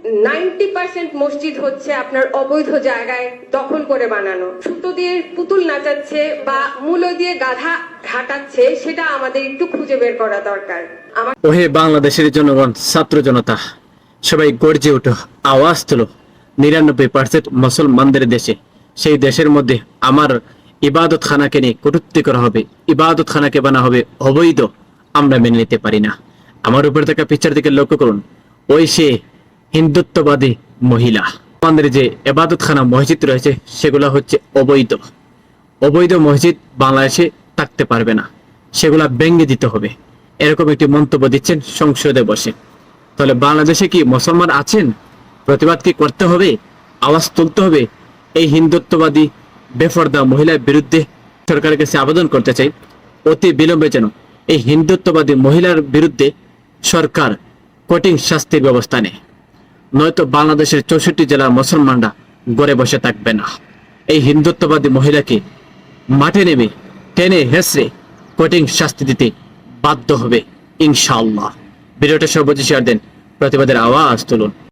90% মসজিদ হচ্ছে আপনার অবৈধ জায়গায় দখল করে বানানো। সুতো দিয়ে পুতুল নাচাচ্ছে বা মূলো দিয়ে গাধা ঘাটাচ্ছে, সেটা আমাদের একটু খুঁজে বের করা দরকার। ওহে বাংলাদেশের জনগণ, ছাত্র জনতা, সবাই গর্জে ওঠো, আওয়াজ তোলো। 99% মুসলমানদের দেশে, সেই দেশের মধ্যে আমার ইবাদত খানাকে নিয়ে কটূক্তি করা হবে, ইবাদত খানাকে বানা হবে অবৈধ। আমরা মেনে নিতে পারি না। আমার উপরে থাকা পিকচার দিকে লক্ষ্য করুন, ওই সে হিন্দুত্ববাদী মহিলা। আমাদের যে ইবাদত খানা মসজিদ রয়েছে সেগুলো হচ্ছে অবৈধ। অবৈধ মসজিদ বাংলাদেশে থাকতে পারবে না, সেগুলা ভেঙে দিতে হবে, এরকম একটি মন্তব্য দিচ্ছেন সংসদে বসে। তাহলে বাংলাদেশে কি মুসলমান আছেন? প্রতিবাদ কি করতে হবে? আওয়াজ তুলতে হবে? এই হিন্দুত্ববাদী বেফরদা মহিলার বিরুদ্ধে সরকারের কাছে আবেদন করতে চাই, অতি বিলম্বে যেন এই হিন্দুত্ববাদী মহিলার বিরুদ্ধে সরকার কঠিন শাস্তির ব্যবস্থা নেয়, নয়তো বাংলাদেশের 64 জেলার মুসলমানরা ঘরে বসে থাকবে না। এই হিন্দুত্ববাদী মহিলাকে মাঠে নেমে টেনে হেসড়ে কঠিন শাস্তি দিতে বাধ্য হবে ইনশাআল্লাহ। ভিডিওটা সর্বোচ্চ শেয়ার দেন, প্রতিবাদের আওয়াজ তুলুন।